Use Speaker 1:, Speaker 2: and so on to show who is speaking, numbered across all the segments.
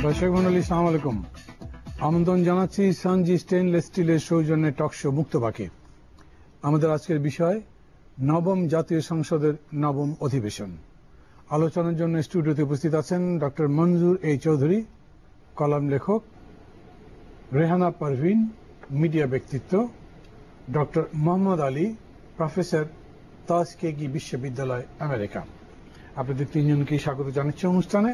Speaker 1: দর্শক মন্ডলী সালাম আলাইকুম। আমন্ত্রণ জানাচ্ছি সানজি স্টেইনলেস স্টিলের সৌজন্যে টকশো মুক্তবাকে। আমাদের আজকের বিষয় নবম জাতীয় সংসদের নবম অধিবেশন। আলোচনার জন্য স্টুডিওতে উপস্থিত আছেন ডক্টর মঞ্জুর এ চৌধুরী, কলাম লেখক, রেহানা পারভিন, মিডিয়া ব্যক্তিত্ব, ডক্টর মোহাম্মদ আলী, প্রফেসর, তাসকেগি বিশ্ববিদ্যালয়, আমেরিকা। আপনাদের তিনজনকে স্বাগত জানাচ্ছি অনুষ্ঠানে।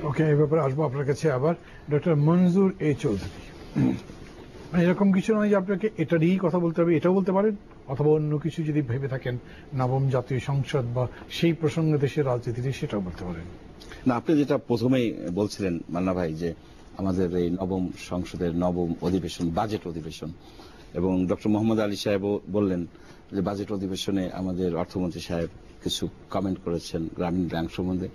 Speaker 1: ওকে, এই ব্যাপারে আসবো আপনার কাছে আবার। ডক্টর মঞ্জুর এ চৌধুরী, এরকম কিছু নয় যে আপনাকে এটা নিয়েই কথা বলতে হবে, এটাও বলতে পারেন, অথবা অন্য কিছু যদি ভেবে থাকেন নবম জাতীয় সংসদ বা সেই প্রসঙ্গে দেশের রাজনীতিতে, সেটাও বলতে পারেন।
Speaker 2: না, আপনি যেটা প্রথমেই বলছিলেন মান্না ভাই, যে আমাদের এই নবম সংসদের নবম অধিবেশন, বাজেট অধিবেশন, এবং ডক্টর মোহাম্মদ আলী সাহেব বললেন যে বাজেট অধিবেশনে আমাদের অর্থমন্ত্রী সাহেব কিছু কমেন্ট করেছেন গ্রামীণ ব্যাংক সম্বন্ধে।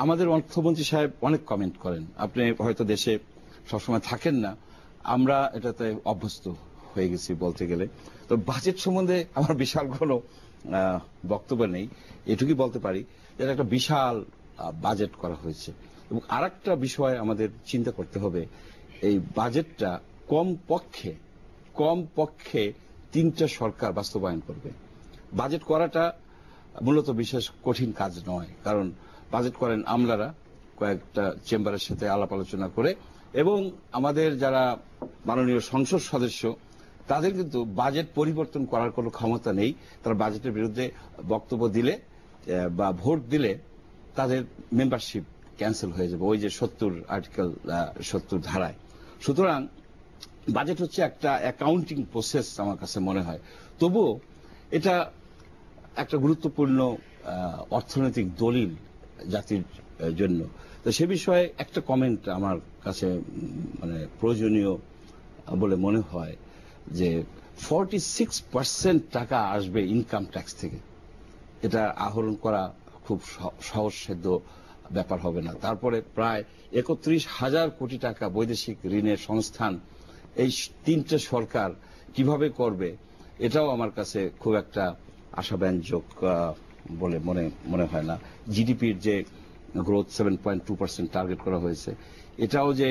Speaker 2: আমাদের অর্থমন্ত্রী সাহেব অনেক কমেন্ট করেন, আপনি হয়তো দেশে সবসময় থাকেন না, আমরা এটাতে অভ্যস্ত হয়ে গেছি বলতে গেলে। তো বাজেট সম্বন্ধে আমার বিশাল কোনো বক্তব্য নেই, এটুকুই বলতে পারি যে একটা বিশাল বাজেট করা হয়েছে। এবং আরেকটা বিষয় আমাদের চিন্তা করতে হবে, এই বাজেটটা কমপক্ষে 3টা সরকার বাস্তবায়ন করবে। বাজেট করাটা মূলত বিশেষ কঠিন কাজ নয়, কারণ বাজেট করেন আমলারা কয়েকটা চেম্বারের সাথে আলাপ আলোচনা করে, এবং আমাদের যারা মাননীয় সংসদ সদস্য তাদের কিন্তু বাজেট পরিবর্তন করার কোনো ক্ষমতা নেই। তারা বাজেটের বিরুদ্ধে বক্তব্য দিলে বা ভোট দিলে তাদের মেম্বারশিপ ক্যান্সেল হয়ে যাবে, ওই যে 70 ধারায়। সুতরাং বাজেট হচ্ছে একটা অ্যাকাউন্টিং প্রসেস আমার কাছে মনে হয়। তবুও এটা একটা গুরুত্বপূর্ণ অর্থনৈতিক দলিল জাতির জন্য। তো সে বিষয়ে একটা কমেন্ট আমার কাছে মানে প্রয়োজনীয় বলে মনে হয়, যে 46% টাকা আসবে ইনকাম ট্যাক্স থেকে। এটা আহরণ করা খুব সহজসাধ্য ব্যাপার হবে না। তারপরে প্রায় 31,000 কোটি টাকা বৈদেশিক ঋণের সংস্থান এই 3টে সরকার কিভাবে করবে, এটাও আমার কাছে খুব একটা আশাব্যঞ্জক বলে মনে হয় না। জিডিপির যে গ্রোথ 7.2% টার্গেট করা হয়েছে, এটাও যে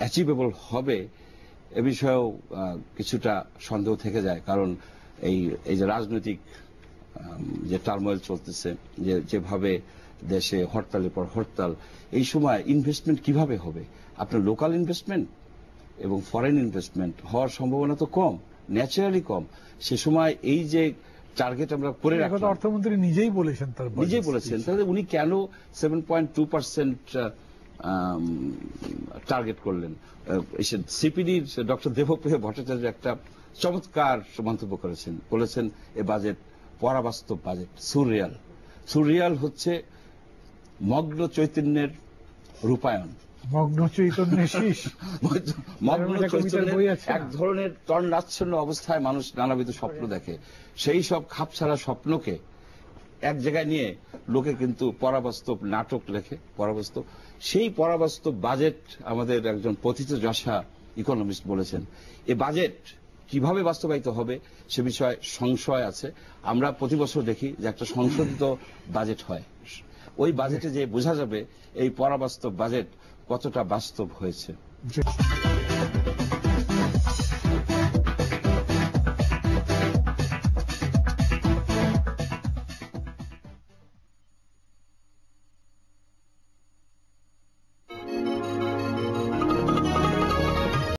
Speaker 2: অ্যাচিভেবল হবে এ বিষয়েও কিছুটা সন্দেহ থেকে যায়। কারণ এই যে রাজনৈতিক যে টার্মোয়েল চলতেছে, যেভাবে দেশে হরতালের পর হরতাল, এই সময় ইনভেস্টমেন্ট কিভাবে হবে? আপনার লোকাল ইনভেস্টমেন্ট এবং ফরেন ইনভেস্টমেন্ট হওয়ার সম্ভাবনা তো কম, ন্যাচারালি কম। সে সময় এই যে টার্গেট আমরা করে রাখলাম,
Speaker 1: অর্থমন্ত্রী নিজেই বলেছেন,
Speaker 2: তাহলে উনি কেন 7.2% টার্গেট করলেন? সিপিডির ডক্টর দেবপ্রিয় ভট্টাচার্য একটা চমৎকার মন্তব্য করেছেন, বলেছেন এ বাজেট পরাবাস্তব বাজেট, সুরিয়াল হচ্ছে মগ্ন চৈতন্যের রূপায়ণ, মগ্ন চৈতন্যের এক ধরনের তন্দ্রাচ্ছন্ন অবস্থায় মানুষ নানাবিধ স্বপ্ন দেখে। সেই সব খাপছাড়া স্বপ্নকে এক জায়গায় নিয়ে লোকে কিন্তু পরাবাস্তব নাটক লেখে, পরাবাস্তব। সেই পরাবাস্তব বাজেট আমাদের একজন পথিতযশা ইকোনমিস্ট বলেছেন। এ বাজেট কিভাবে বাস্তবায়িত হবে সে বিষয়ে সংশয় আছে। আমরা প্রতি বছর দেখি যে একটা সংশোধিত বাজেট হয়, ওই বাজেটে যে বোঝা যাবে এই পরাবাস্তব বাজেট কতটা বাস্তব হয়েছে।